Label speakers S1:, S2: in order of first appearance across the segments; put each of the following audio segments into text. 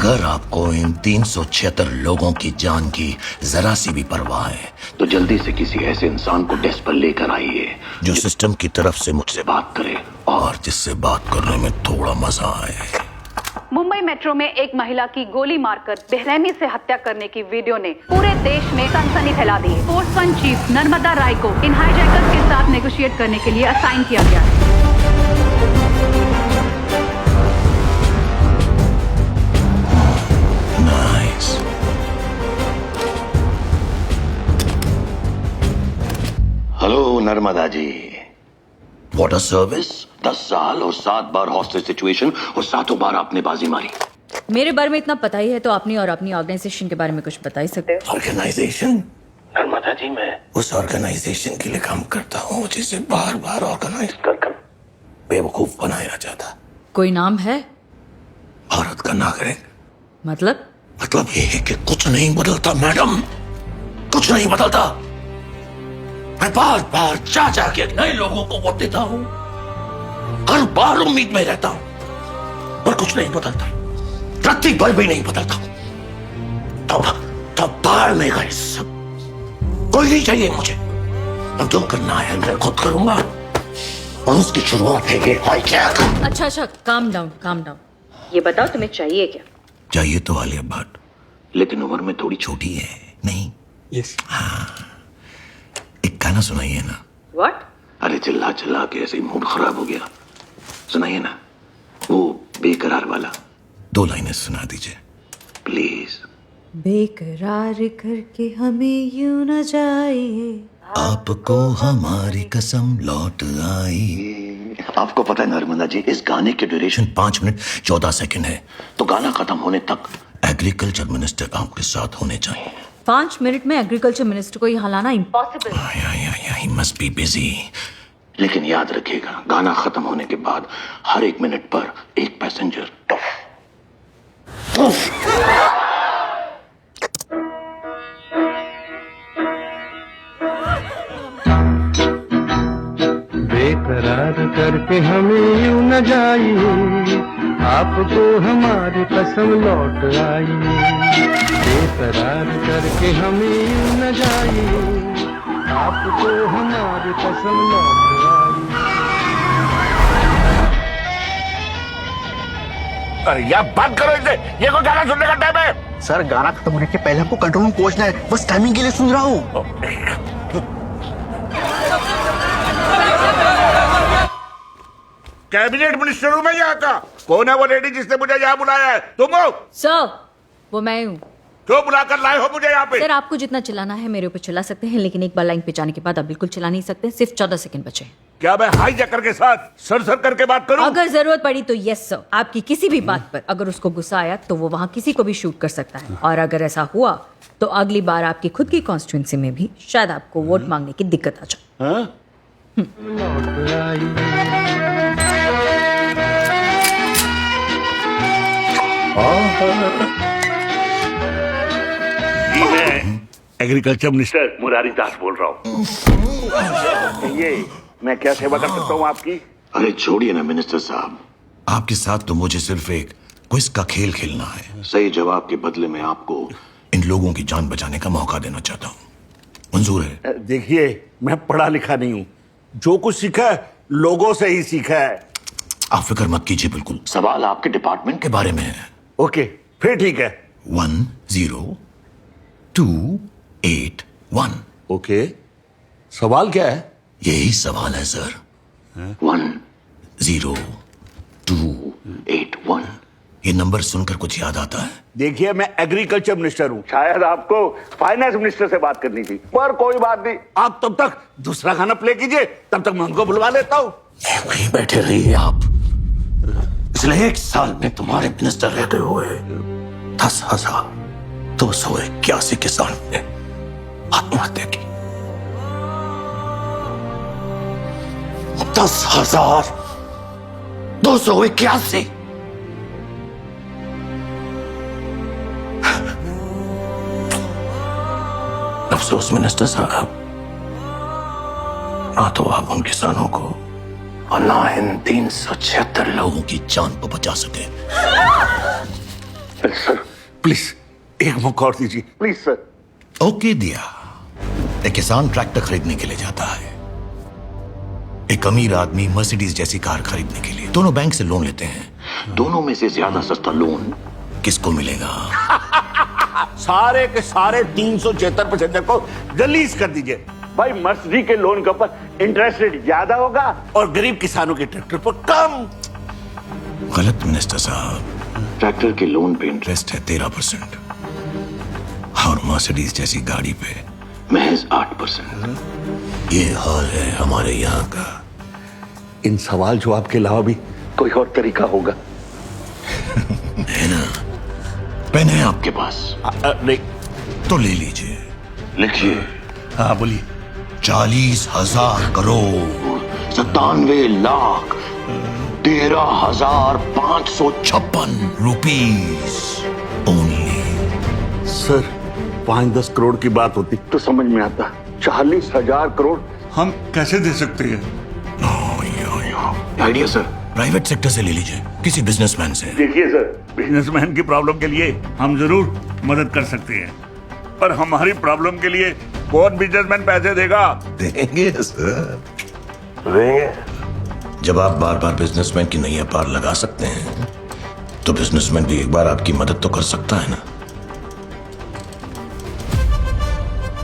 S1: अगर आपको इन 376 लोगों की जान की जरा सी भी परवाह है
S2: तो जल्दी से किसी ऐसे इंसान को डेस्क पर लेकर आइए
S1: जो सिस्टम की तरफ से मुझसे
S2: बात करे
S1: और जिससे बात करने में थोड़ा मजा आए।
S3: मुंबई मेट्रो में एक महिला की गोली मारकर बेरहमी से हत्या करने की वीडियो ने पूरे देश में सनसनी फैला दी है। फोर्स वन चीफ नर्मदा राय को इन हाईजैकर्स के साथ नेगोशिएट करने के लिए असाइन किया गया है।
S2: Hello Narmada ji.
S1: What a service.
S2: 10 साल और 7 बार हॉस्टेज सिचुएशन और 7 बार आपने बाजी मारी।
S4: मेरे बारे में इतना पता ही है तो अपनी और अपनी ऑर्गेनाइजेशन के बारे में कुछ बता ही सकते हो।
S1: ऑर्गेनाइजेशन?
S2: नर्मदा जी मैं
S1: उस ऑर्गेनाइजेशन के लिए काम करता हूँ जिसे बार बार ऑर्गेनाइज कर बेवकूफ बनाया जाता।
S4: कोई नाम है?
S1: भारत का नागरिक।
S4: मतलब
S1: ये है कि कुछ नहीं बदलता मैडम, कुछ नहीं बदलता। मैं बार बार जा के नए लोगों को वोट देता हूँ, हर बार उम्मीद में रहता हूँ, पर कुछ नहीं बदलता, रत्ती भर भी नहीं बदलता। तब बाहर में गए सब, कोई नहीं चाहिए मुझे। अब जो करना है मैं खुद करूंगा और उसकी शुरुआत है ये हाईजैक।
S4: अच्छा, काम डाउन। ये बताओ तुम्हें चाहिए क्या?
S1: चाहिए तो आलिया भट्ट,
S2: लेकिन उम्र में थोड़ी
S1: छोटी है। नहीं?
S2: यस।
S1: हाँ, एक गाना सुनाइए ना।
S4: व्हाट?
S2: अरे चिल्ला के ऐसे ही मूड खराब हो गया। सुनाइए ना, वो बेकरार वाला
S1: 2 लाइनें सुना दीजिए
S2: प्लीज।
S4: बेकरार करके हमें यूं न जाइए,
S1: आपको हमारी कसम लौट आई।
S2: आपको पता है नर्मदा जी, इस गाने की ड्यूरेशन
S1: 5 मिनट 14 सेकंड है।
S2: तो गाना खत्म होने तक
S1: एग्रीकल्चर मिनिस्टर आपके साथ होने चाहिए।
S4: 5 मिनट में एग्रीकल्चर मिनिस्टर को यहाँ लाना impossible.
S1: He must be busy।
S2: लेकिन याद रखिएगा, गाना खत्म होने के बाद हर 1 मिनट पर एक पैसेंजर
S5: बेकरार करके हमें यूं न जाइए, आपको हमारी कसम लौट आई। बेकरार करके हमें यूं न जाइए, आपको हमारी कसम लौट आई।
S6: अरे यार बंद करो इसे, ये कोई गाना सुनने का टाइम है?
S7: सर गाना खत्म होने के पहले हमको कंट्रोल रूम पहुंचना है, बस टाइमिंग के लिए सुन रहा हूँ।
S6: कैबिनेट मिनिस्टर हूँ मैं यहाँ का। कौन है वो लेडी जिसने मुझे यहाँ बुलाया है? तुम हो?
S4: सर वो मैं हूँ।
S6: क्यों बुलाकर लाए हो मुझे यहाँ पे?
S4: सर आपको जितना चिल्लाना है मेरे ऊपर चिल्ला सकते हैं, लेकिन एक बार लाइन पे जाने के बाद आप बिल्कुल चिल्ला नहीं सकते। सिर्फ 14 सेकंड बचे।
S6: क्या मैं हाईजैकर के साथ सर करके बात करूं?
S4: अगर जरूरत पड़ी तो यस सर, आपकी किसी भी बात पर अगर उसको गुस्सा आया तो वो वहाँ किसी को भी शूट कर सकता है। और अगर ऐसा हुआ तो अगली बार आपकी खुद की कॉन्स्टिट्यूंसी में भी शायद आपको वोट मांगने की दिक्कत आ जाए।
S6: मैं एग्रीकल्चर मिनिस्टर मुरारी दास बोल रहा हूँ। ये मैं क्या सेवा कर सकता हूँ आपकी?
S2: अरे छोड़िए ना मिनिस्टर साहब,
S1: आपके साथ तो मुझे सिर्फ एक क्विज का खेल खेलना है।
S2: सही जवाब के बदले में आपको
S1: इन लोगों की जान बचाने का मौका देना चाहता हूँ, मंजूर है?
S6: देखिए मैं पढ़ा लिखा नहीं हूँ, जो कुछ सीखा है लोगों से ही सीखा है।
S1: आप फिक्र मत कीजिए, बिल्कुल।
S2: सवाल आपके डिपार्टमेंट
S1: के बारे में है।
S6: ओके फिर ठीक है।
S1: 10281।
S6: ओके सवाल क्या है?
S1: यही सवाल है सर।
S2: 10281।
S1: ये नंबर सुनकर कुछ याद आता है?
S6: देखिए मैं एग्रीकल्चर मिनिस्टर हूँ, शायद आपको फाइनेंस मिनिस्टर से बात करनी थी, पर कोई बात नहीं। आप तब तक दूसरा गाना प्ले कीजिए, तब तक मैं उनको बुलवा लेता हूँ।
S1: वहीं बैठे रहिए आप। पिछले 1 साल में तुम्हारे मिनिस्टर रहते हुए 10,281 किसान ने आत्महत्या की। 10,281। अफसोस मिनिस्टर साहब, ना तो आप उन किसानों को और ना इन 376 लोगों की जान को बचा सके।
S6: सर प्लीज एक मौका और दीजिए प्लीज सर।
S8: ओके दिया। एक किसान ट्रैक्टर खरीदने के लिए जाता है, एक अमीर आदमी मर्सिडीज जैसी कार खरीदने के लिए। दोनों बैंक से लोन लेते हैं।
S2: दोनों में से ज्यादा सस्ता लोन
S8: किसको मिलेगा?
S6: सारे के सारे 376 पैसेंजर को रिलीज कर दीजिए। भाई मर्सिडी के लोन के ऊपर इंटरेस्ट रेट ज्यादा होगा और गरीब किसानों के ट्रैक्टर पर कम।
S8: गलत मिनिस्टर साहब,
S2: ट्रैक्टर के लोन पे इंटरेस्ट
S8: इंटरेस्ट है 13% और मर्सिडीज जैसी गाड़ी पे
S2: महज 8%।
S8: ये हाल है हमारे यहाँ का।
S6: इन सवाल जवाब के अलावा भी कोई और तरीका होगा?
S8: है ना? पेन है आपके पास?
S6: नहीं
S8: तो ले लीजिए।
S2: लिखिए।
S6: हाँ बोलिए।
S8: 40,000 crore
S2: 97,13,556
S8: rupees only.
S6: Sir 5-10 crore की बात होती तो समझ में आता, 40,000 करोड़ हम कैसे दे सकते हैं?
S2: Idea sir.
S8: प्राइवेट सेक्टर से ले लीजिए, किसी बिजनेसमैन से।
S6: देखिए सर, बिजनेसमैन की प्रॉब्लम के लिए हम जरूर मदद कर सकते हैं, पर हमारी प्रॉब्लम के लिए कौन बिजनेसमैन पैसे देगा?
S8: देंगे सर, देंगे। जब आप बार बार बिजनेसमैन की नैया पार लगा सकते हैं तो बिजनेसमैन भी एक बार आपकी मदद तो कर सकता है ना।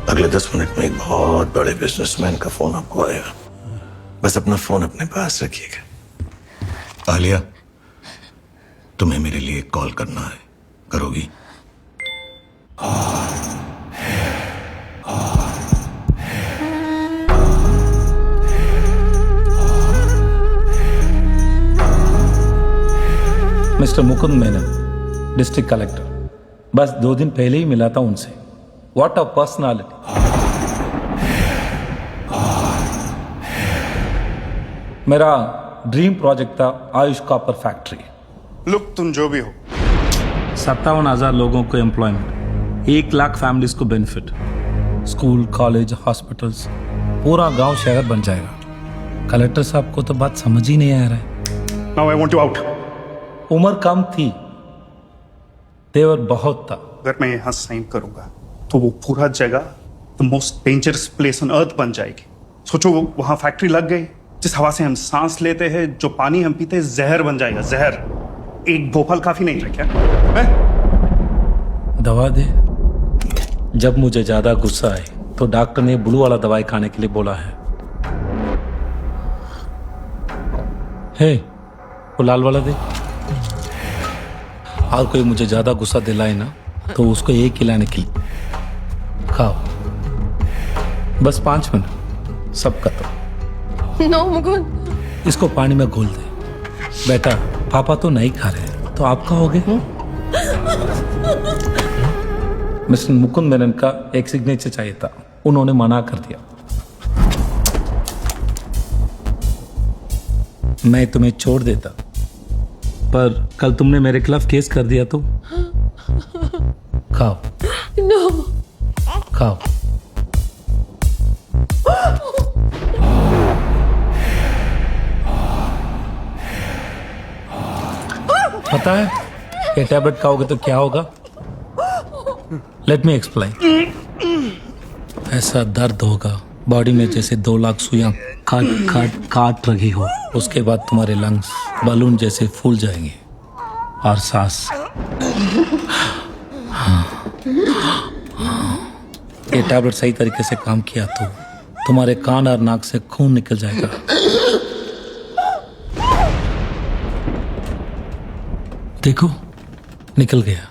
S8: अगले 10 मिनट में एक बहुत बड़े बिजनेसमैन का फोन आपको आएगा, बस अपना फोन अपने पास रखिएगा। आलिया, तुम्हें मेरे लिए कॉल करना है, करोगी?
S9: Mister Mukund Menon, district collector. बस 2 दिन पहले ही मिला था उनसे। What a personality. मेरा ड्रीम प्रोजेक्ट था आयुष कॉपर फैक्ट्री।
S10: लुक, तुम जो भी हो,
S9: 57,000 लोगों को एम्प्लॉयमेंट, 1 लाख फैमिलीज को बेनिफिट, स्कूल, कॉलेज, हॉस्पिटल्स, पूरा गांव शहर बन जाएगा। कलेक्टर साहब को तो बात समझ ही नहीं आ रहा है।
S10: Now I want you out.
S9: उम्र कम थी, तेवर बहुत था।
S10: अगर मैं यहाँ साइन करूंगा तो वो पूरा जगह the most dangerous place on earth बन जाएगी। सोचो, वहां फैक्ट्री लग गई, जिस हवा से हम सांस लेते हैं, जो पानी हम पीते हैं, जहर बन जाएगा, जहर। एक भोपाल काफी नहीं है क्या?
S9: दवा दे। जब मुझे ज्यादा गुस्सा आए तो डॉक्टर ने ब्लू वाला दवाई खाने के लिए बोला है। हे, वो लाल वाला दे। और कोई मुझे ज्यादा गुस्सा दिलाए ना तो उसको एक खिलाने के लिए खाओ। बस 5 मिनट, सब खत्म।
S11: नो मुकुंद।
S9: इसको पानी में घोल दे। बेटा, पापा तो नहीं खा रहे तो आप खाओगे? मिस्टर मुकुंद मेनन का एक सिग्नेचर चाहिए था, उन्होंने मना कर दिया। मैं तुम्हें छोड़ देता, पर कल तुमने मेरे खिलाफ केस कर दिया तो खाओ।
S11: नो।
S9: खाओ। पता है ये टैबलेट खाओगे तो क्या होगा? Let me explain. ऐसा दर्द होगा बॉडी में जैसे 2 लाख सुइयां काट रही हो। उसके बाद तुम्हारे लंग्स बलून जैसे फूल जाएंगे और सांस। ये टैबलेट सही तरीके से काम किया तो तुम्हारे कान और नाक से खून निकल जाएगा। देखो, निकल गया।